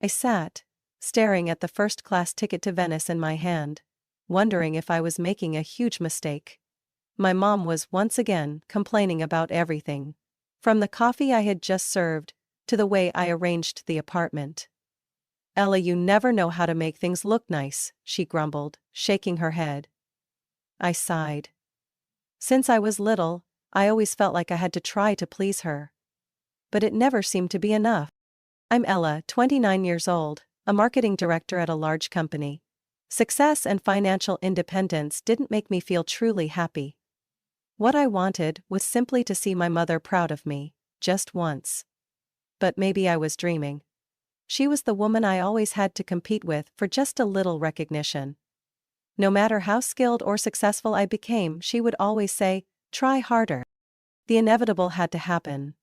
I sat, staring at the first-class ticket to Venice in my hand, wondering if I was making a huge mistake. My mom was once again complaining about everything, from the coffee I had just served to the way I arranged the apartment. "Ella, you never know how to make things look nice," she grumbled, shaking her head. I sighed. Since I was little, I always felt like I had to try to please her. But it never seemed to be enough. I'm Ella, 29 years old, a marketing director at a large company. Success and financial independence didn't make me feel truly happy. What I wanted was simply to see my mother proud of me, just once. But maybe I was dreaming. She was the woman I always had to compete with for just a little recognition. No matter how skilled or successful I became, she would always say, "Try harder." The inevitable had to happen.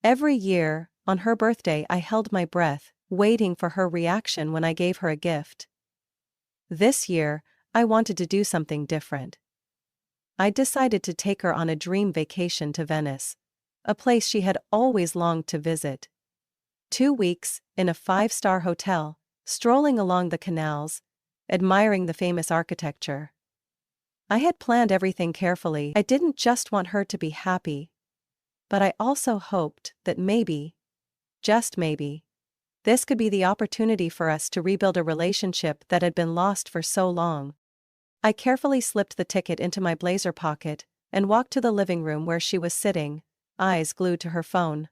Every year, on her birthday, I held my breath, waiting for her reaction when I gave her a gift. This year, I wanted to do something different. I decided to take her on a dream vacation to Venice, a place she had always longed to visit. 2 weeks, in a 5-star hotel, strolling along the canals, admiring the famous architecture. I had planned everything carefully. I didn't just want her to be happy, but I also hoped that maybe, just maybe, this could be the opportunity for us to rebuild a relationship that had been lost for so long. I carefully slipped the ticket into my blazer pocket and walked to the living room where she was sitting, eyes glued to her phone.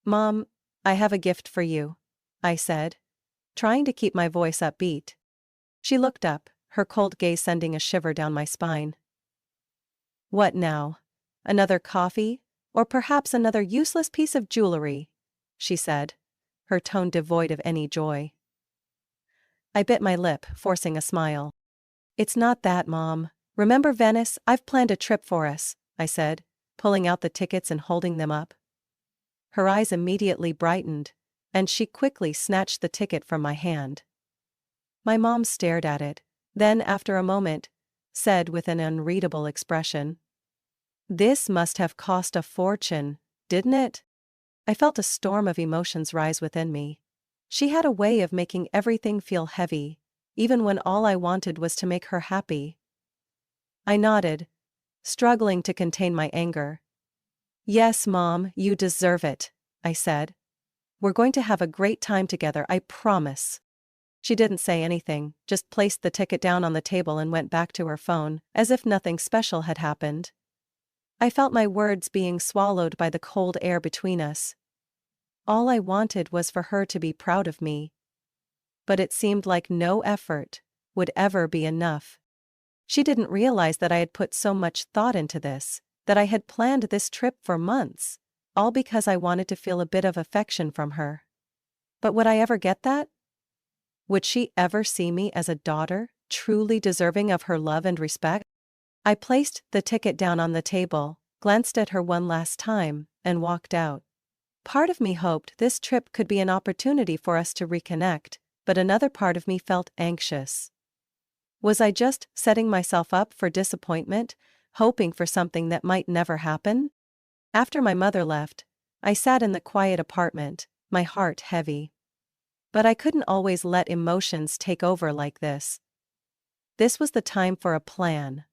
"Mom, I have a gift for you," I said, trying to keep my voice upbeat. She looked up, her cold gaze sending a shiver down my spine. "What now? Another coffee? Or perhaps another useless piece of jewelry?" she said, her tone devoid of any joy. I bit my lip, forcing a smile. "It's not that, Mom. Remember Venice? I've planned a trip for us," I said, pulling out the tickets and holding them up. Her eyes immediately brightened, and she quickly snatched the ticket from my hand. My mom stared at it, then after a moment, said with an unreadable expression, "This must have cost a fortune, didn't it?" I felt a storm of emotions rise within me. She had a way of making everything feel heavy, even when all I wanted was to make her happy. I nodded, struggling to contain my anger. "Yes, Mom, you deserve it," I said. "We're going to have a great time together, I promise." She didn't say anything, just placed the ticket down on the table and went back to her phone, as if nothing special had happened. I felt my words being swallowed by the cold air between us. All I wanted was for her to be proud of me. But it seemed like no effort would ever be enough. She didn't realize that I had put so much thought into this, that I had planned this trip for months, all because I wanted to feel a bit of affection from her. But would I ever get that? Would she ever see me as a daughter, truly deserving of her love and respect? I placed the ticket down on the table, glanced at her one last time, and walked out. Part of me hoped this trip could be an opportunity for us to reconnect, but another part of me felt anxious. Was I just setting myself up for disappointment, hoping for something that might never happen? After my mother left, I sat in the quiet apartment, my heart heavy. But I couldn't always let emotions take over like this. This was the time for a plan.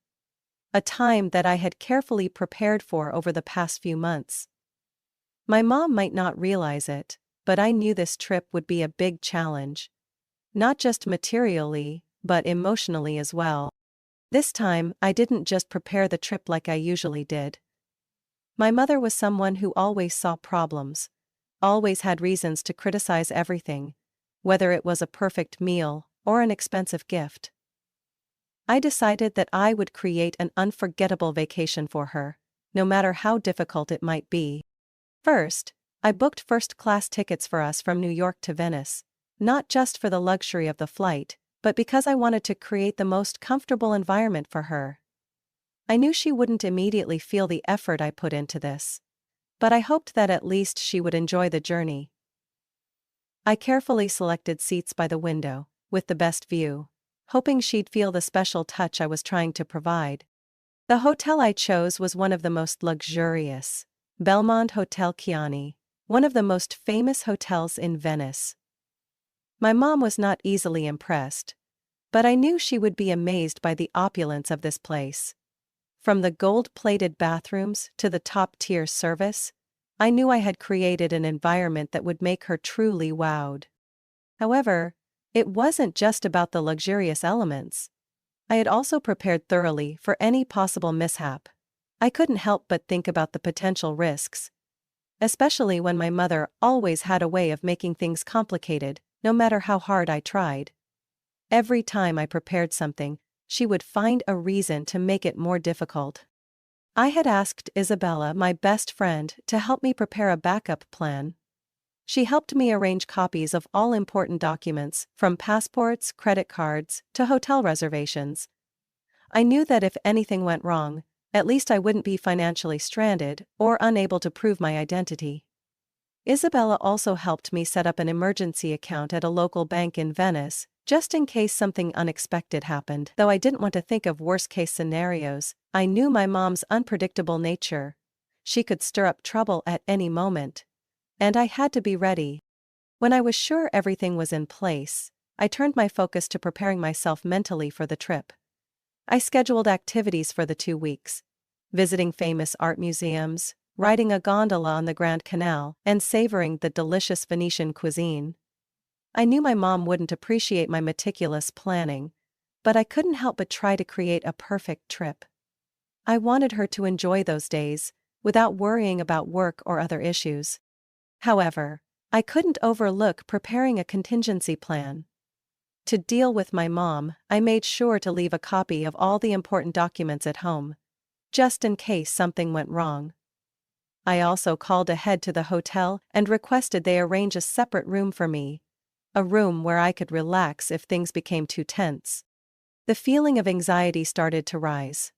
A time that I had carefully prepared for over the past few months. My mom might not realize it, but I knew this trip would be a big challenge. Not just materially, but emotionally as well. This time, I didn't just prepare the trip like I usually did. My mother was someone who always saw problems, always had reasons to criticize everything, whether it was a perfect meal or an expensive gift. I decided that I would create an unforgettable vacation for her, no matter how difficult it might be. First, I booked first-class tickets for us from New York to Venice, not just for the luxury of the flight, but because I wanted to create the most comfortable environment for her. I knew she wouldn't immediately feel the effort I put into this, but I hoped that at least she would enjoy the journey. I carefully selected seats by the window, with the best view, hoping she'd feel the special touch I was trying to provide. The hotel I chose was one of the most luxurious, Belmond Hotel Chiani, one of the most famous hotels in Venice. My mom was not easily impressed, but I knew she would be amazed by the opulence of this place. From the gold-plated bathrooms to the top-tier service, I knew I had created an environment that would make her truly wowed. However, it wasn't just about the luxurious elements. I had also prepared thoroughly for any possible mishap. I couldn't help but think about the potential risks, especially when my mother always had a way of making things complicated, no matter how hard I tried. Every time I prepared something, she would find a reason to make it more difficult. I had asked Isabella, my best friend, to help me prepare a backup plan. She helped me arrange copies of all important documents, from passports, credit cards, to hotel reservations. I knew that if anything went wrong, at least I wouldn't be financially stranded or unable to prove my identity. Isabella also helped me set up an emergency account at a local bank in Venice, just in case something unexpected happened. Though I didn't want to think of worst-case scenarios, I knew my mom's unpredictable nature. She could stir up trouble at any moment, and I had to be ready. When I was sure everything was in place, I turned my focus to preparing myself mentally for the trip. I scheduled activities for the 2 weeks, visiting famous art museums, riding a gondola on the Grand Canal, and savoring the delicious Venetian cuisine. I knew my mom wouldn't appreciate my meticulous planning, but I couldn't help but try to create a perfect trip. I wanted her to enjoy those days, without worrying about work or other issues. However, I couldn't overlook preparing a contingency plan. To deal with my mom, I made sure to leave a copy of all the important documents at home, just in case something went wrong. I also called ahead to the hotel and requested they arrange a separate room for me, a room where I could relax if things became too tense. The feeling of anxiety started to rise.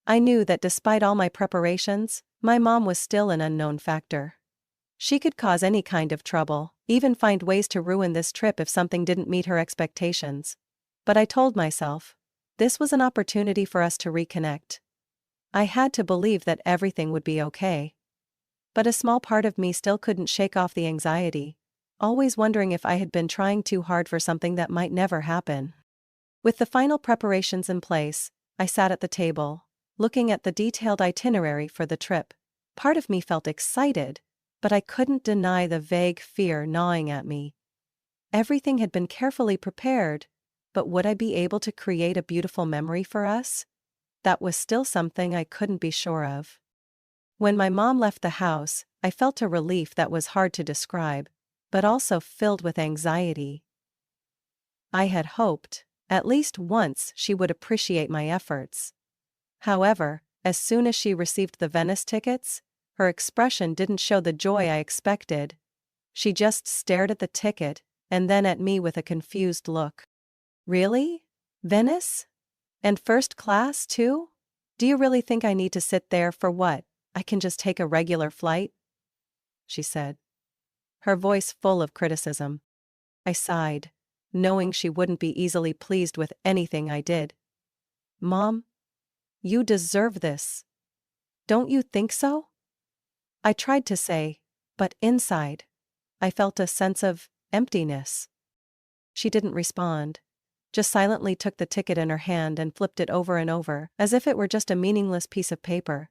I knew that despite all my preparations, my mom was still an unknown factor. She could cause any kind of trouble, even find ways to ruin this trip if something didn't meet her expectations. But I told myself, this was an opportunity for us to reconnect. I had to believe that everything would be okay. But a small part of me still couldn't shake off the anxiety, always wondering if I had been trying too hard for something that might never happen. With the final preparations in place, I sat at the table, looking at the detailed itinerary for the trip. Part of me felt excited, but I couldn't deny the vague fear gnawing at me. Everything had been carefully prepared, but would I be able to create a beautiful memory for us? That was still something I couldn't be sure of. When my mom left the house, I felt a relief that was hard to describe, but also filled with anxiety. I had hoped, at least once, she would appreciate my efforts. However, as soon as she received the Venice tickets, her expression didn't show the joy I expected. She just stared at the ticket, and then at me with a confused look. Really? Venice? And first class, too? Do you really think I need to sit there for what? I can just take a regular flight? She said, her voice full of criticism. I sighed, knowing she wouldn't be easily pleased with anything I did. Mom, you deserve this. Don't you think so? I tried to say, but inside, I felt a sense of emptiness. She didn't respond, just silently took the ticket in her hand and flipped it over and over, as if it were just a meaningless piece of paper.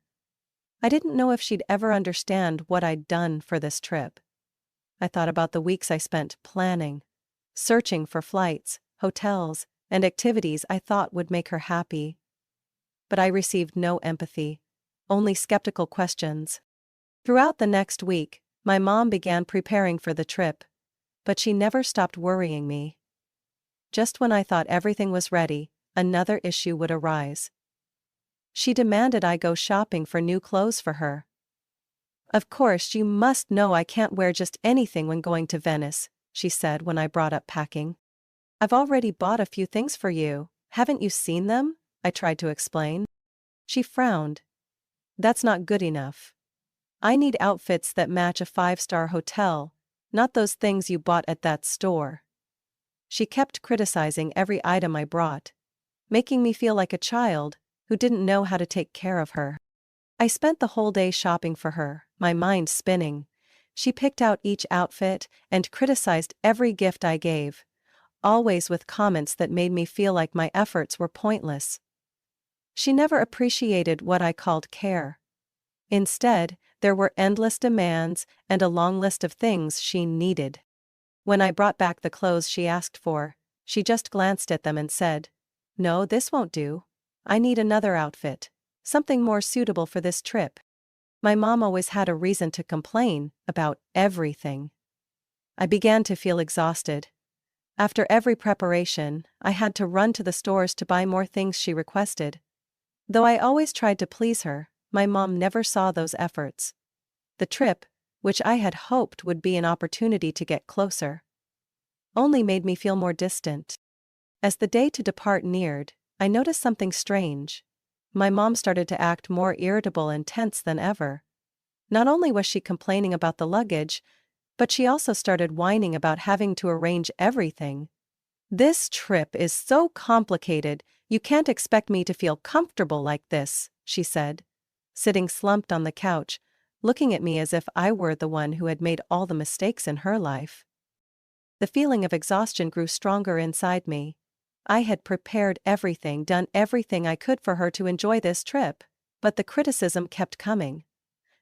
I didn't know if she'd ever understand what I'd done for this trip. I thought about the weeks I spent planning, searching for flights, hotels, and activities I thought would make her happy. But I received no empathy, only skeptical questions. Throughout the next week, my mom began preparing for the trip, but she never stopped worrying me. Just when I thought everything was ready, another issue would arise. She demanded I go shopping for new clothes for her. Of course, you must know I can't wear just anything when going to Venice, she said when I brought up packing. I've already bought a few things for you, haven't you seen them? I tried to explain. She frowned. That's not good enough. I need outfits that match a 5-star hotel, not those things you bought at that store. She kept criticizing every item I brought, making me feel like a child who didn't know how to take care of her. I spent the whole day shopping for her, my mind spinning. She picked out each outfit and criticized every gift I gave, always with comments that made me feel like my efforts were pointless. She never appreciated what I called care. Instead, there were endless demands and a long list of things she needed. When I brought back the clothes she asked for, she just glanced at them and said, "No, this won't do. I need another outfit. Something more suitable for this trip." My mom always had a reason to complain about everything. I began to feel exhausted. After every preparation, I had to run to the stores to buy more things she requested. Though I always tried to please her, my mom never saw those efforts. The trip, which I had hoped would be an opportunity to get closer, only made me feel more distant. As the day to depart neared, I noticed something strange. My mom started to act more irritable and tense than ever. Not only was she complaining about the luggage, but she also started whining about having to arrange everything. "This trip is so complicated, you can't expect me to feel comfortable like this," she said, sitting slumped on the couch, looking at me as if I were the one who had made all the mistakes in her life. The feeling of exhaustion grew stronger inside me. I had prepared everything, done everything I could for her to enjoy this trip, but the criticism kept coming.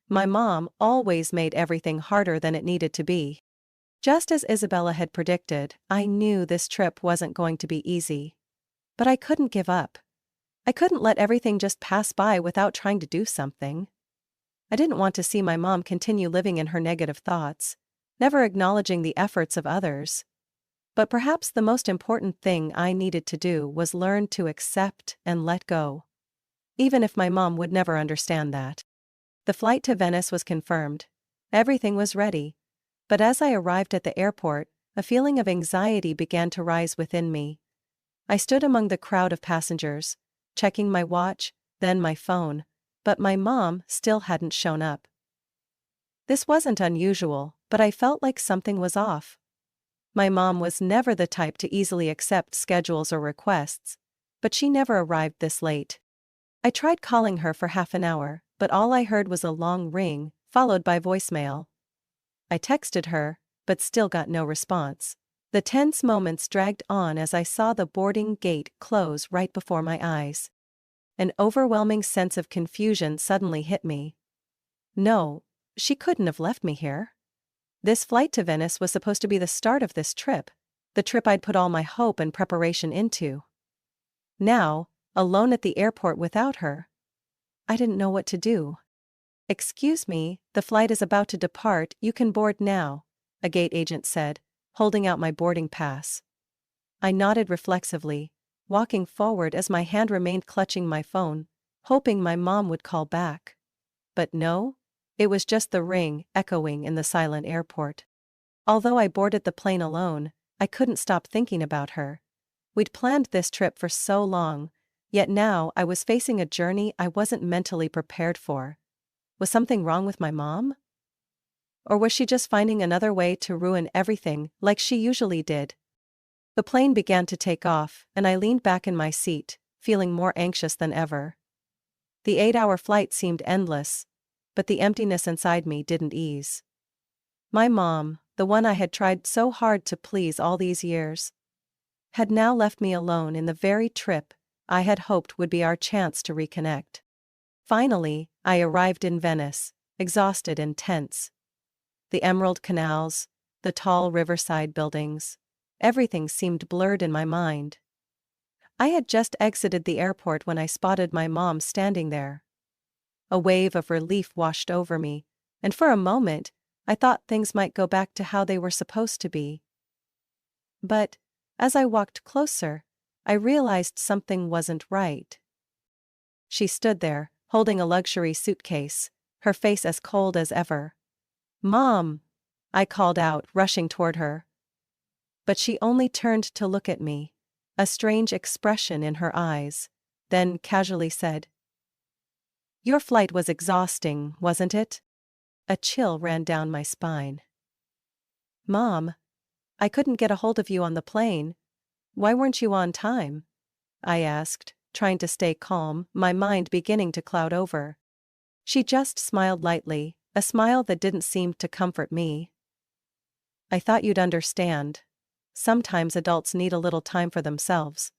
My mom always made everything harder than it needed to be. Just as Isabella had predicted, I knew this trip wasn't going to be easy. But I couldn't give up. I couldn't let everything just pass by without trying to do something. I didn't want to see my mom continue living in her negative thoughts, never acknowledging the efforts of others. But perhaps the most important thing I needed to do was learn to accept and let go. Even if my mom would never understand that. The flight to Venice was confirmed. Everything was ready. But as I arrived at the airport, a feeling of anxiety began to rise within me. I stood among the crowd of passengers, checking my watch, then my phone, but my mom still hadn't shown up. This wasn't unusual, but I felt like something was off. My mom was never the type to easily accept schedules or requests, but she never arrived this late. I tried calling her for half an hour, but all I heard was a long ring, followed by voicemail. I texted her, but still got no response. The tense moments dragged on as I saw the boarding gate close right before my eyes. An overwhelming sense of confusion suddenly hit me. No, she couldn't have left me here. This flight to Venice was supposed to be the start of this trip, the trip I'd put all my hope and preparation into. Now, alone at the airport without her, I didn't know what to do. "Excuse me, the flight is about to depart, you can board now," a gate agent said, holding out my boarding pass. I nodded reflexively, walking forward as my hand remained clutching my phone, hoping my mom would call back. But no, it was just the ring echoing in the silent airport. Although I boarded the plane alone, I couldn't stop thinking about her. We'd planned this trip for so long, yet now I was facing a journey I wasn't mentally prepared for. Was something wrong with my mom? Or was she just finding another way to ruin everything like she usually did? The plane began to take off, and I leaned back in my seat, feeling more anxious than ever. The 8-hour flight seemed endless, but the emptiness inside me didn't ease. My mom, the one I had tried so hard to please all these years, had now left me alone in the very trip I had hoped would be our chance to reconnect. Finally, I arrived in Venice, exhausted and tense. The emerald canals, the tall riverside buildings, everything seemed blurred in my mind. I had just exited the airport when I spotted my mom standing there. A wave of relief washed over me, and for a moment, I thought things might go back to how they were supposed to be. But, as I walked closer, I realized something wasn't right. She stood there, holding a luxury suitcase, her face as cold as ever. "Mom!" I called out, rushing toward her. But she only turned to look at me, a strange expression in her eyes, then casually said, "Your flight was exhausting, wasn't it?" A chill ran down my spine. "Mom, I couldn't get a hold of you on the plane. Why weren't you on time?" I asked, trying to stay calm, my mind beginning to cloud over. She just smiled lightly, a smile that didn't seem to comfort me. "I thought you'd understand. Sometimes adults need a little time for themselves."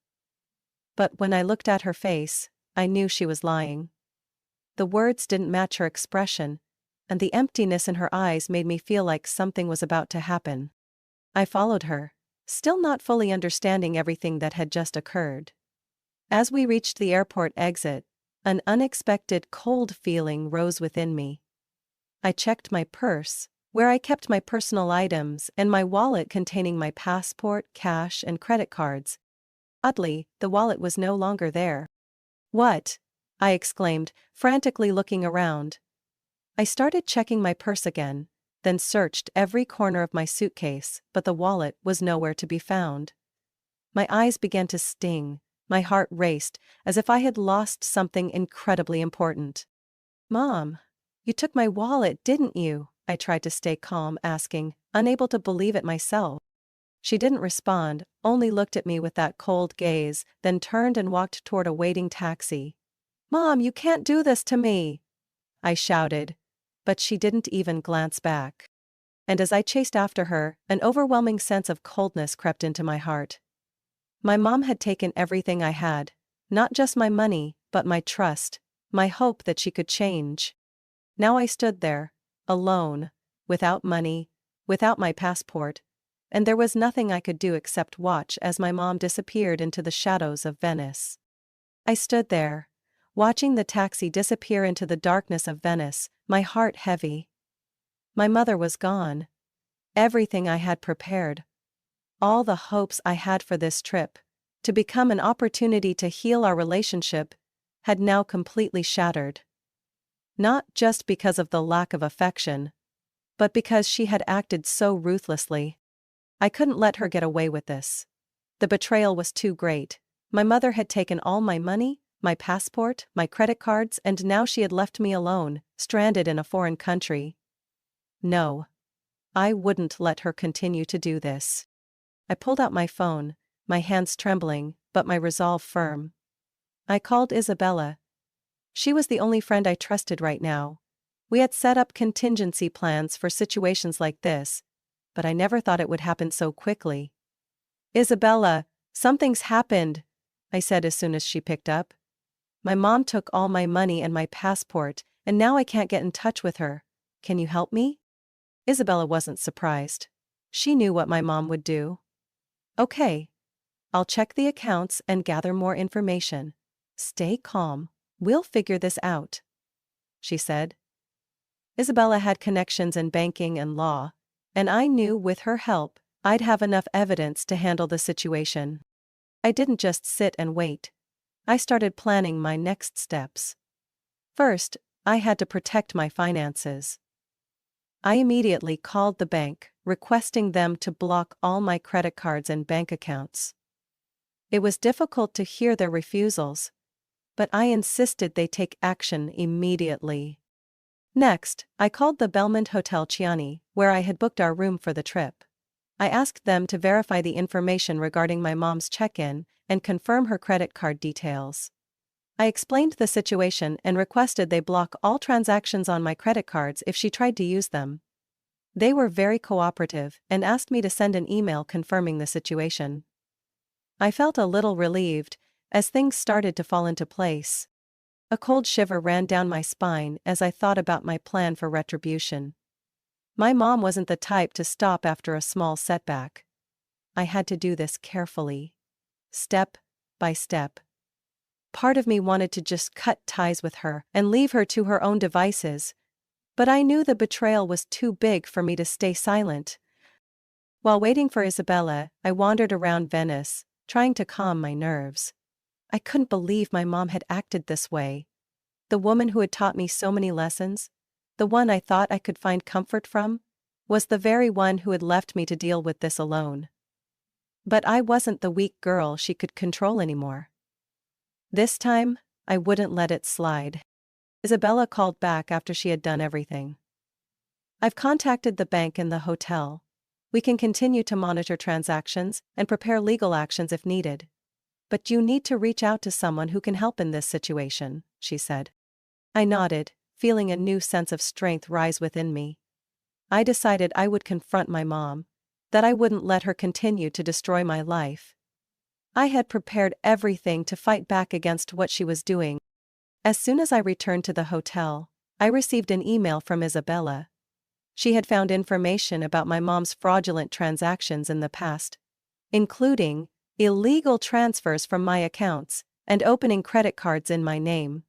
But when I looked at her face, I knew she was lying. The words didn't match her expression, and the emptiness in her eyes made me feel like something was about to happen. I followed her, still not fully understanding everything that had just occurred. As we reached the airport exit, an unexpected cold feeling rose within me. I checked my purse, where I kept my personal items, and my wallet containing my passport, cash, and credit cards. Oddly, the wallet was no longer there. "What?" I exclaimed, frantically looking around. I started checking my purse again, then searched every corner of my suitcase, but the wallet was nowhere to be found. My eyes began to sting, my heart raced, as if I had lost something incredibly important. "Mom, you took my wallet, didn't you?" I tried to stay calm, asking, unable to believe it myself. She didn't respond, only looked at me with that cold gaze, then turned and walked toward a waiting taxi. "Mom, you can't do this to me!" I shouted, but she didn't even glance back. And as I chased after her, an overwhelming sense of coldness crept into my heart. My mom had taken everything I had, not just my money, but my trust, my hope that she could change. Now I stood there, alone, without money, without my passport, and there was nothing I could do except watch as my mom disappeared into the shadows of Venice. I stood there, watching the taxi disappear into the darkness of Venice, my heart heavy. My mother was gone. Everything I had prepared, all the hopes I had for this trip, to become an opportunity to heal our relationship, had now completely shattered. Not just because of the lack of affection, but because she had acted so ruthlessly. I couldn't let her get away with this. The betrayal was too great. My mother had taken all my money, my passport, my credit cards, and now she had left me alone, stranded in a foreign country. No. I wouldn't let her continue to do this. I pulled out my phone, my hands trembling, but my resolve firm. I called Isabella. She was the only friend I trusted right now. We had set up contingency plans for situations like this, but I never thought it would happen so quickly. "Isabella, something's happened," I said as soon as she picked up. "My mom took all my money and my passport, and now I can't get in touch with her. Can you help me?" Isabella wasn't surprised. She knew what my mom would do. "Okay. I'll check the accounts and gather more information. Stay calm. We'll figure this out," she said. Isabella had connections in banking and law, and I knew with her help, I'd have enough evidence to handle the situation. I didn't just sit and wait. I started planning my next steps. First, I had to protect my finances. I immediately called the bank, requesting them to block all my credit cards and bank accounts. It was difficult to hear their refusals, but I insisted they take action immediately. Next, I called the Belmont Hotel Chiani, where I had booked our room for the trip. I asked them to verify the information regarding my mom's check-in and confirm her credit card details. I explained the situation and requested they block all transactions on my credit cards if she tried to use them. They were very cooperative and asked me to send an email confirming the situation. I felt a little relieved, as things started to fall into place. A cold shiver ran down my spine as I thought about my plan for retribution. My mom wasn't the type to stop after a small setback. I had to do this carefully, step by step. Part of me wanted to just cut ties with her and leave her to her own devices, but I knew the betrayal was too big for me to stay silent. While waiting for Isabella, I wandered around Venice, trying to calm my nerves. I couldn't believe my mom had acted this way. The woman who had taught me so many lessons, the one I thought I could find comfort from, was the very one who had left me to deal with this alone. But I wasn't the weak girl she could control anymore. This time, I wouldn't let it slide. Isabella called back after she had done everything. "I've contacted the bank and the hotel. We can continue to monitor transactions and prepare legal actions if needed. But you need to reach out to someone who can help in this situation," she said. I nodded, feeling a new sense of strength rise within me. I decided I would confront my mom, that I wouldn't let her continue to destroy my life. I had prepared everything to fight back against what she was doing. As soon as I returned to the hotel, I received an email from Isabella. She had found information about my mom's fraudulent transactions in the past, including illegal transfers from my accounts and opening credit cards in my name.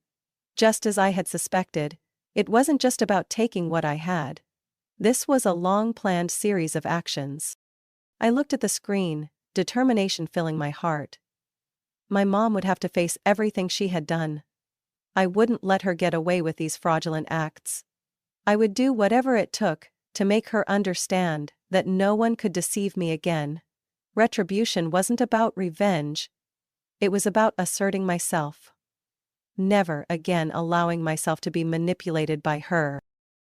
Just as I had suspected, it wasn't just about taking what I had. This was a long-planned series of actions. I looked at the screen, determination filling my heart. My mom would have to face everything she had done. I wouldn't let her get away with these fraudulent acts. I would do whatever it took to make her understand that no one could deceive me again. Retribution wasn't about revenge. It was about asserting myself. Never again allowing myself to be manipulated by her.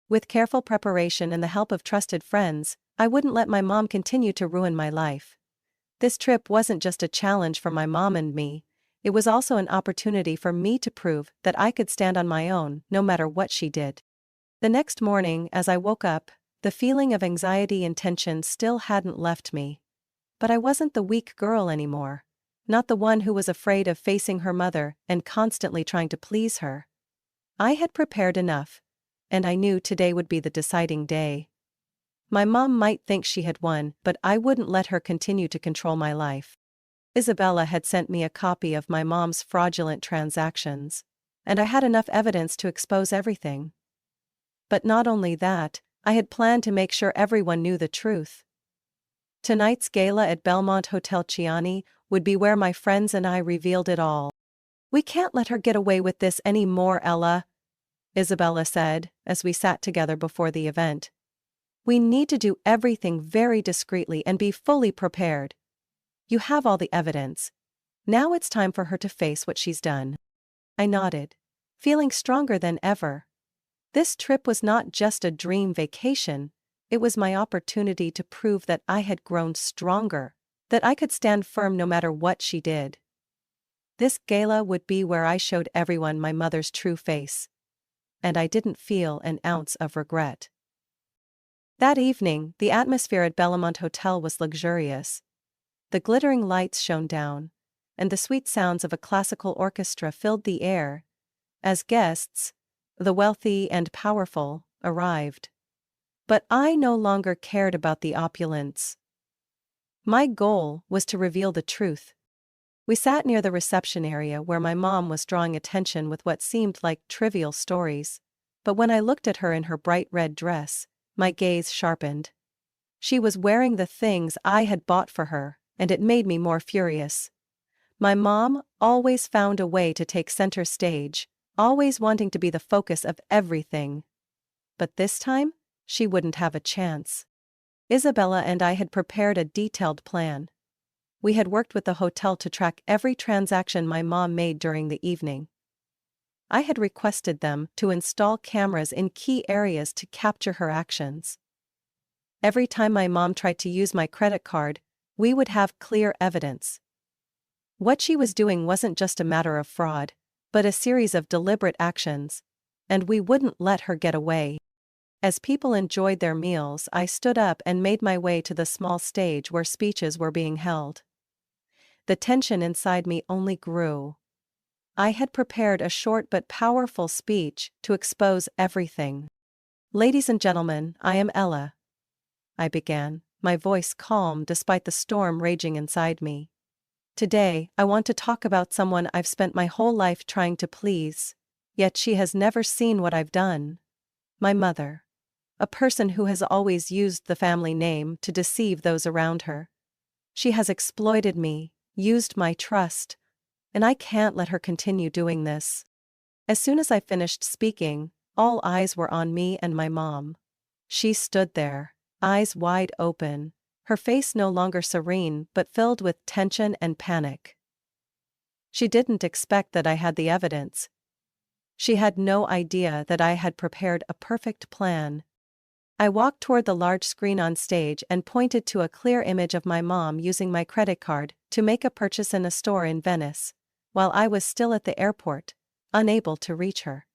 With careful preparation and the help of trusted friends, I wouldn't let my mom continue to ruin my life. This trip wasn't just a challenge for my mom and me, it was also an opportunity for me to prove that I could stand on my own, no matter what she did. The next morning, as I woke up, the feeling of anxiety and tension still hadn't left me. But I wasn't the weak girl anymore. Not the one who was afraid of facing her mother and constantly trying to please her. I had prepared enough, and I knew today would be the deciding day. My mom might think she had won, but I wouldn't let her continue to control my life. Isabella had sent me a copy of my mom's fraudulent transactions, and I had enough evidence to expose everything. But not only that, I had planned to make sure everyone knew the truth. Tonight's gala at Belmont Hotel Chiani would be where my friends and I revealed it all. "We can't let her get away with this anymore, Ella," Isabella said, as we sat together before the event. "We need to do everything very discreetly and be fully prepared. You have all the evidence. Now it's time for her to face what she's done." I nodded, feeling stronger than ever. This trip was not just a dream vacation, it was my opportunity to prove that I had grown stronger, that I could stand firm no matter what she did. This gala would be where I showed everyone my mother's true face. And I didn't feel an ounce of regret. That evening, the atmosphere at Belmont Hotel was luxurious. The glittering lights shone down, and the sweet sounds of a classical orchestra filled the air, as guests, the wealthy and powerful, arrived. But I no longer cared about the opulence. My goal was to reveal the truth. We sat near the reception area where my mom was drawing attention with what seemed like trivial stories, but when I looked at her in her bright red dress, my gaze sharpened. She was wearing the things I had bought for her, and it made me more furious. My mom always found a way to take center stage, always wanting to be the focus of everything. But this time, she wouldn't have a chance. Isabella and I had prepared a detailed plan. We had worked with the hotel to track every transaction my mom made during the evening. I had requested them to install cameras in key areas to capture her actions. Every time my mom tried to use my credit card, we would have clear evidence. What she was doing wasn't just a matter of fraud, but a series of deliberate actions, and we wouldn't let her get away. As people enjoyed their meals, I stood up and made my way to the small stage where speeches were being held. The tension inside me only grew. I had prepared a short but powerful speech to expose everything. "Ladies and gentlemen, I am Ella," I began, my voice calm despite the storm raging inside me. "Today, I want to talk about someone I've spent my whole life trying to please, yet she has never seen what I've done. My mother. A person who has always used the family name to deceive those around her. She has exploited me, used my trust, and I can't let her continue doing this." As soon as I finished speaking, all eyes were on me and my mom. She stood there, eyes wide open, her face no longer serene but filled with tension and panic. She didn't expect that I had the evidence. She had no idea that I had prepared a perfect plan. I walked toward the large screen on stage and pointed to a clear image of my mom using my credit card to make a purchase in a store in Venice, while I was still at the airport, unable to reach her.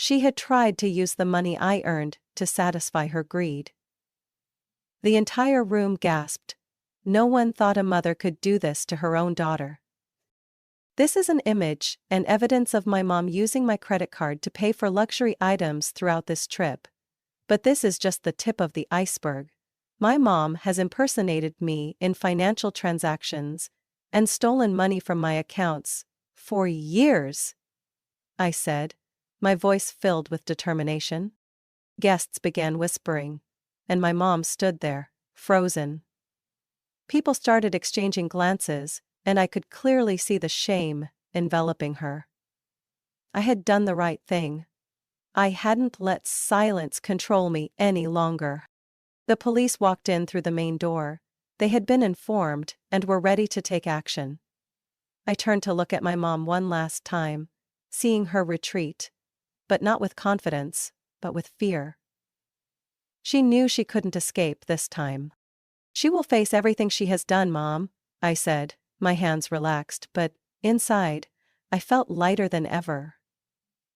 She had tried to use the money I earned to satisfy her greed. The entire room gasped. No one thought a mother could do this to her own daughter. This is an image and evidence of my mom using my credit card to pay for luxury items throughout this trip. But this is just the tip of the iceberg. My mom has impersonated me in financial transactions and stolen money from my accounts for years, I said, my voice filled with determination. Guests began whispering, and my mom stood there, frozen. People started exchanging glances, and I could clearly see the shame enveloping her. I had done the right thing. I hadn't let silence control me any longer. The police walked in through the main door. They had been informed and were ready to take action. I turned to look at my mom one last time, seeing her retreat, but not with confidence, but with fear. She knew she couldn't escape this time. "She will face everything she has done, Mom," I said, my hands relaxed, but inside, I felt lighter than ever.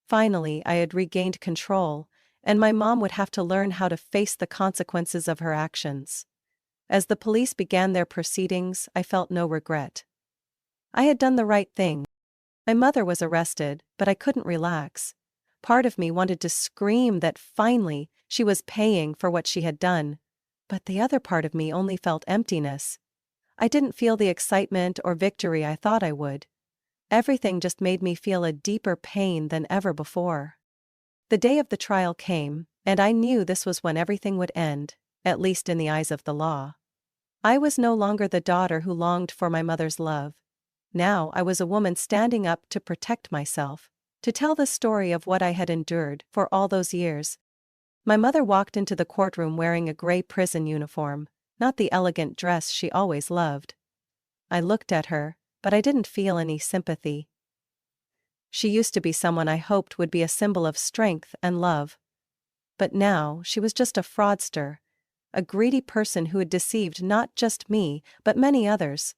Finally, I had regained control, and my mom would have to learn how to face the consequences of her actions. As the police began their proceedings, I felt no regret. I had done the right thing. My mother was arrested, but I couldn't relax. Part of me wanted to scream that finally she was paying for what she had done, but the other part of me only felt emptiness. I didn't feel the excitement or victory I thought I would. Everything just made me feel a deeper pain than ever before. The day of the trial came, and I knew this was when everything would end, at least in the eyes of the law. I was no longer the daughter who longed for my mother's love. Now I was a woman standing up to protect myself, to tell the story of what I had endured for all those years. My mother walked into the courtroom wearing a gray prison uniform, not the elegant dress she always loved. I looked at her, but I didn't feel any sympathy. She used to be someone I hoped would be a symbol of strength and love. But now she was just a fraudster, a greedy person who had deceived not just me, but many others.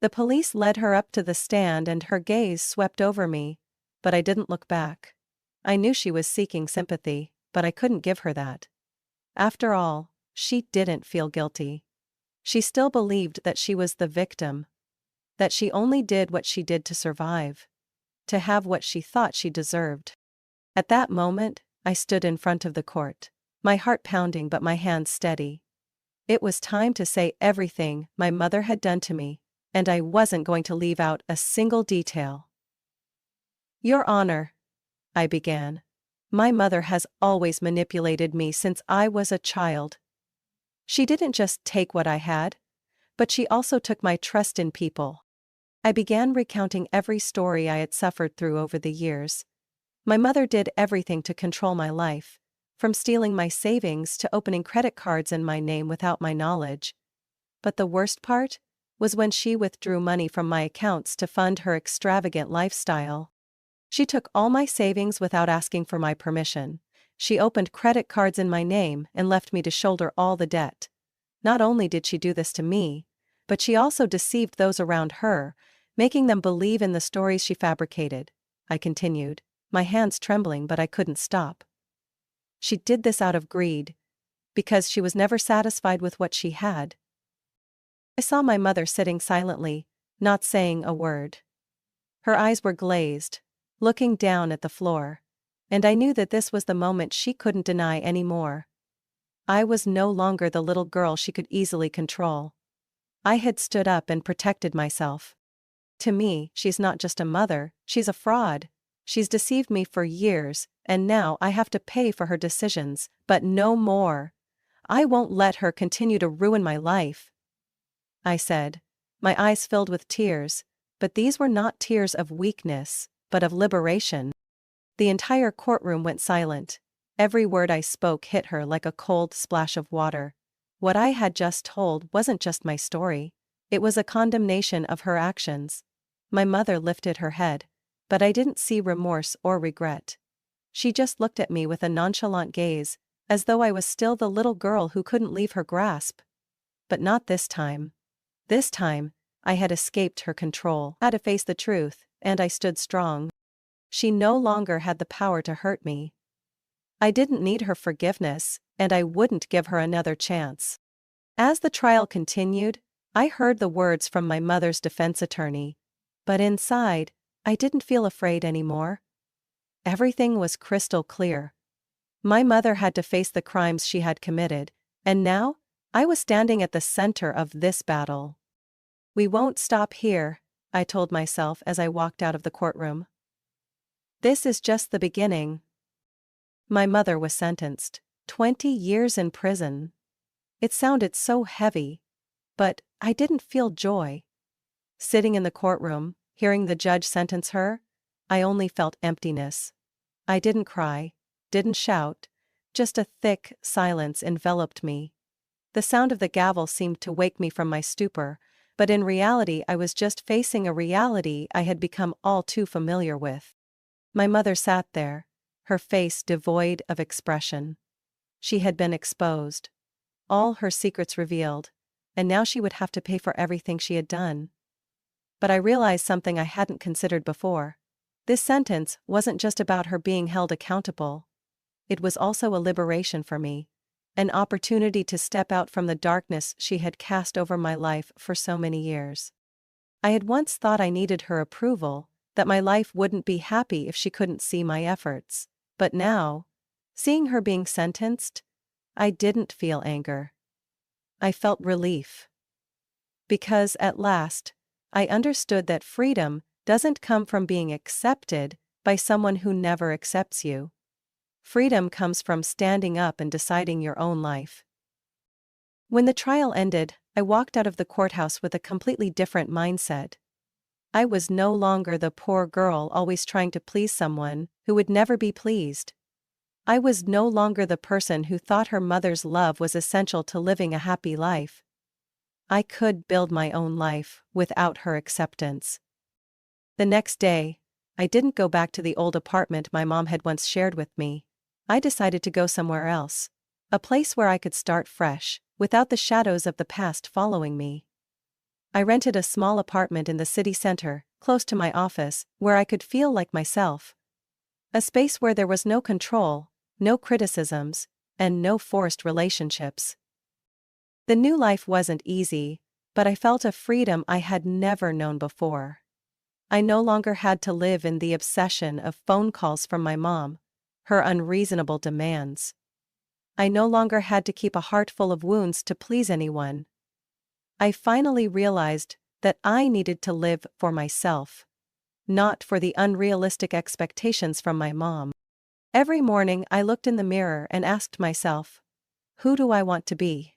The police led her up to the stand and her gaze swept over me, but I didn't look back. I knew she was seeking sympathy, but I couldn't give her that. After all, she didn't feel guilty. She still believed that she was the victim, that she only did what she did to survive, to have what she thought she deserved. At that moment, I stood in front of the court, my heart pounding but my hands steady. It was time to say everything my mother had done to me, and I wasn't going to leave out a single detail. "Your Honor," I began, "my mother has always manipulated me since I was a child. She didn't just take what I had, but she also took my trust in people." I began recounting every story I had suffered through over the years. My mother did everything to control my life, from stealing my savings to opening credit cards in my name without my knowledge. But the worst part was when she withdrew money from my accounts to fund her extravagant lifestyle. She took all my savings without asking for my permission. She opened credit cards in my name and left me to shoulder all the debt. Not only did she do this to me, but she also deceived those around her, making them believe in the stories she fabricated. I continued, my hands trembling, but I couldn't stop. She did this out of greed, because she was never satisfied with what she had. I saw my mother sitting silently, not saying a word. Her eyes were glazed, looking down at the floor, and I knew that this was the moment she couldn't deny anymore. I was no longer the little girl she could easily control. I had stood up and protected myself. To me, she's not just a mother, she's a fraud. She's deceived me for years, and now I have to pay for her decisions, but no more. I won't let her continue to ruin my life," I said, my eyes filled with tears, but these were not tears of weakness, but of liberation. The entire courtroom went silent. Every word I spoke hit her like a cold splash of water. What I had just told wasn't just my story. It was a condemnation of her actions. My mother lifted her head, but I didn't see remorse or regret. She just looked at me with a nonchalant gaze, as though I was still the little girl who couldn't leave her grasp. But not this time. This time, I had escaped her control. I had to face the truth, and I stood strong. She no longer had the power to hurt me. I didn't need her forgiveness, and I wouldn't give her another chance. As the trial continued, I heard the words from my mother's defense attorney. But inside, I didn't feel afraid anymore. Everything was crystal clear. My mother had to face the crimes she had committed, and now, I was standing at the center of this battle. We won't stop here, I told myself as I walked out of the courtroom. This is just the beginning. My mother was sentenced. 20 years in prison. It sounded so heavy, but I didn't feel joy. Sitting in the courtroom, hearing the judge sentence her, I only felt emptiness. I didn't cry, didn't shout, just a thick silence enveloped me. The sound of the gavel seemed to wake me from my stupor, but in reality I was just facing a reality I had become all too familiar with. My mother sat there, her face devoid of expression. She had been exposed. All her secrets revealed, and now she would have to pay for everything she had done. But I realized something I hadn't considered before. This sentence wasn't just about her being held accountable. It was also a liberation for me, an opportunity to step out from the darkness she had cast over my life for so many years. I had once thought I needed her approval, that my life wouldn't be happy if she couldn't see my efforts. But now, seeing her being sentenced, I didn't feel anger. I felt relief. Because at last, I understood that freedom doesn't come from being accepted by someone who never accepts you. Freedom comes from standing up and deciding your own life. When the trial ended, I walked out of the courthouse with a completely different mindset. I was no longer the poor girl always trying to please someone who would never be pleased. I was no longer the person who thought her mother's love was essential to living a happy life. I could build my own life without her acceptance. The next day, I didn't go back to the old apartment my mom had once shared with me. I decided to go somewhere else, a place where I could start fresh, without the shadows of the past following me. I rented a small apartment in the city center, close to my office, where I could feel like myself. A space where there was no control, no criticisms, and no forced relationships. The new life wasn't easy, but I felt a freedom I had never known before. I no longer had to live in the obsession of phone calls from my mom, her unreasonable demands. I no longer had to keep a heart full of wounds to please anyone. I finally realized that I needed to live for myself, not for the unrealistic expectations from my mom. Every morning I looked in the mirror and asked myself, who do I want to be?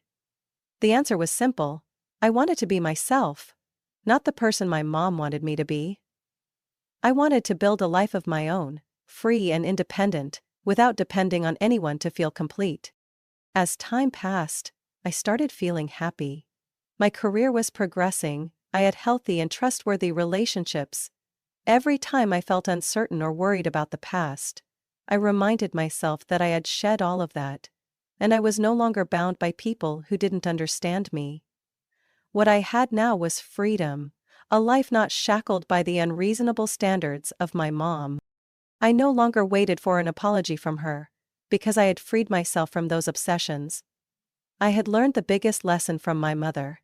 The answer was simple. I wanted to be myself, not the person my mom wanted me to be. I wanted to build a life of my own, free and independent, without depending on anyone to feel complete. As time passed, I started feeling happy. My career was progressing, I had healthy and trustworthy relationships. Every time I felt uncertain or worried about the past, I reminded myself that I had shed all of that, and I was no longer bound by people who didn't understand me. What I had now was freedom, a life not shackled by the unreasonable standards of my mom. I no longer waited for an apology from her, because I had freed myself from those obsessions. I had learned the biggest lesson from my mother.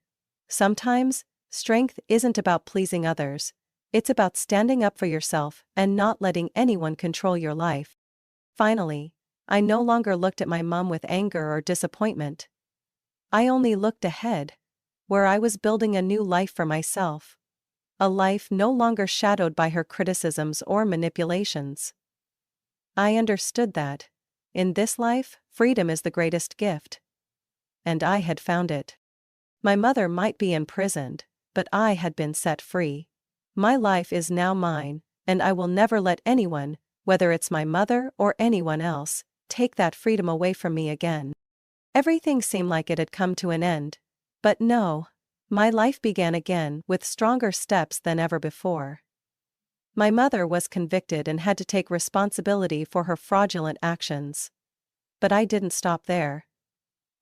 Sometimes, strength isn't about pleasing others, it's about standing up for yourself and not letting anyone control your life. Finally, I no longer looked at my mom with anger or disappointment. I only looked ahead, where I was building a new life for myself. A life no longer shadowed by her criticisms or manipulations. I understood that, in this life, freedom is the greatest gift. And I had found it. My mother might be imprisoned, but I had been set free. My life is now mine, and I will never let anyone, whether it's my mother or anyone else, take that freedom away from me again. Everything seemed like it had come to an end. But no, my life began again with stronger steps than ever before. My mother was convicted and had to take responsibility for her fraudulent actions. But I didn't stop there.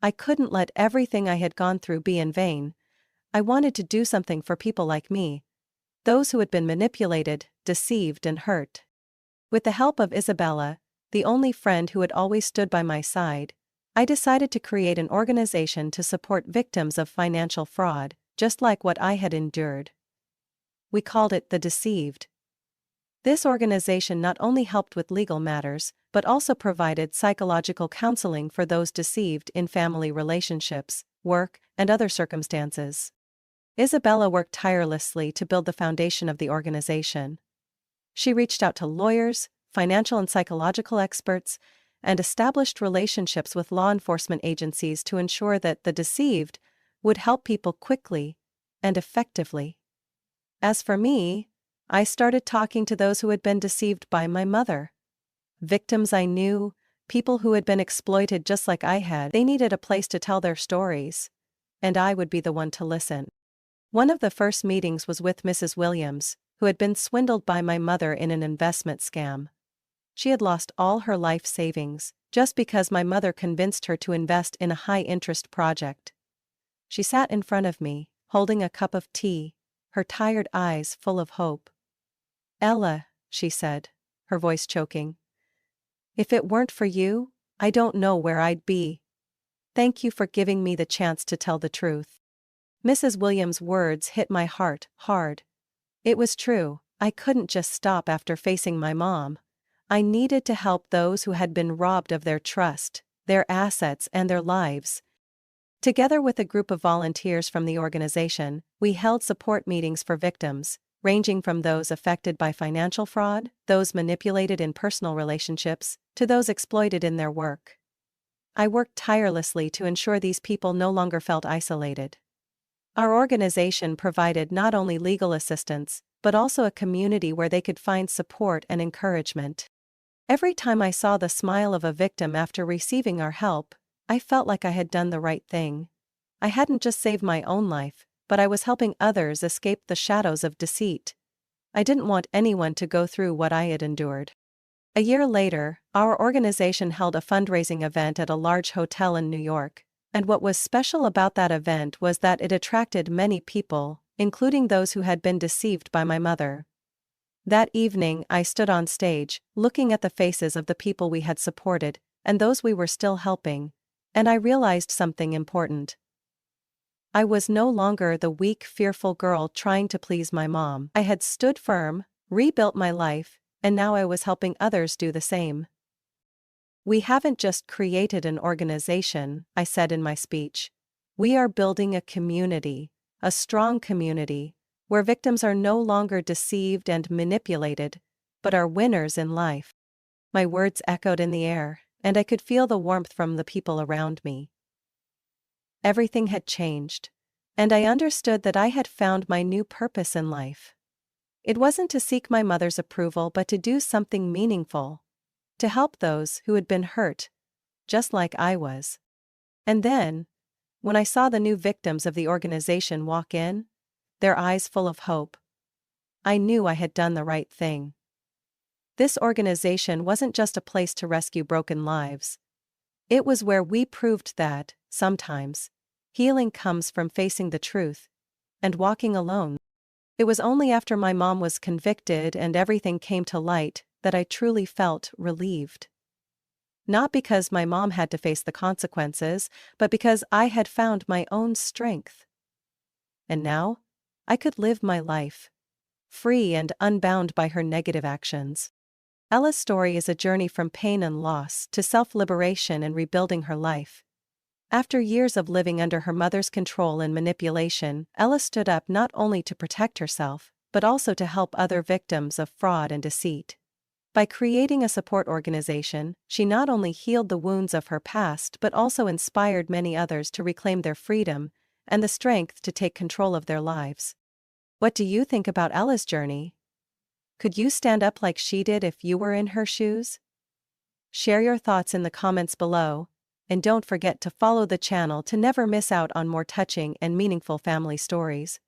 I couldn't let everything I had gone through be in vain. I wanted to do something for people like me, those who had been manipulated, deceived, and hurt. With the help of Isabella, the only friend who had always stood by my side, I decided to create an organization to support victims of financial fraud, just like what I had endured. We called it The Deceived. This organization not only helped with legal matters, but also provided psychological counseling for those deceived in family relationships, work, and other circumstances. Isabella worked tirelessly to build the foundation of the organization. She reached out to lawyers, financial and psychological experts, and established relationships with law enforcement agencies to ensure that The Deceived would help people quickly and effectively. As for me, I started talking to those who had been deceived by my mother. Victims I knew, people who had been exploited just like I had. They needed a place to tell their stories, and I would be the one to listen. One of the first meetings was with Mrs. Williams, who had been swindled by my mother in an investment scam. She had lost all her life savings, just because my mother convinced her to invest in a high-interest project. She sat in front of me, holding a cup of tea, her tired eyes full of hope. "Ella," she said, her voice choking, "if it weren't for you, I don't know where I'd be. Thank you for giving me the chance to tell the truth." Mrs. Williams' words hit my heart hard. It was true, I couldn't just stop after facing my mom. I needed to help those who had been robbed of their trust, their assets, and their lives. Together with a group of volunteers from the organization, we held support meetings for victims, ranging from those affected by financial fraud, those manipulated in personal relationships, to those exploited in their work. I worked tirelessly to ensure these people no longer felt isolated. Our organization provided not only legal assistance, but also a community where they could find support and encouragement. Every time I saw the smile of a victim after receiving our help, I felt like I had done the right thing. I hadn't just saved my own life, but I was helping others escape the shadows of deceit. I didn't want anyone to go through what I had endured. A year later, our organization held a fundraising event at a large hotel in New York, and what was special about that event was that it attracted many people, including those who had been deceived by my mother. That evening I stood on stage, looking at the faces of the people we had supported, and those we were still helping, and I realized something important. I was no longer the weak, fearful girl trying to please my mom. I had stood firm, rebuilt my life, and now I was helping others do the same. "We haven't just created an organization," I said in my speech. "We are building a community, a strong community, where victims are no longer deceived and manipulated, but are winners in life." My words echoed in the air, and I could feel the warmth from the people around me. Everything had changed, and I understood that I had found my new purpose in life. It wasn't to seek my mother's approval but to do something meaningful, to help those who had been hurt, just like I was. And then, when I saw the new victims of the organization walk in, their eyes full of hope, I knew I had done the right thing. This organization wasn't just a place to rescue broken lives. It was where we proved that, sometimes, healing comes from facing the truth and walking alone. It was only after my mom was convicted and everything came to light that I truly felt relieved. Not because my mom had to face the consequences, but because I had found my own strength. And now, I could live my life, free and unbound by her negative actions. Ella's story is a journey from pain and loss to self-liberation and rebuilding her life. After years of living under her mother's control and manipulation, Ella stood up not only to protect herself, but also to help other victims of fraud and deceit. By creating a support organization, she not only healed the wounds of her past but also inspired many others to reclaim their freedom and the strength to take control of their lives. What do you think about Ella's journey? Could you stand up like she did if you were in her shoes? Share your thoughts in the comments below, and don't forget to follow the channel to never miss out on more touching and meaningful family stories.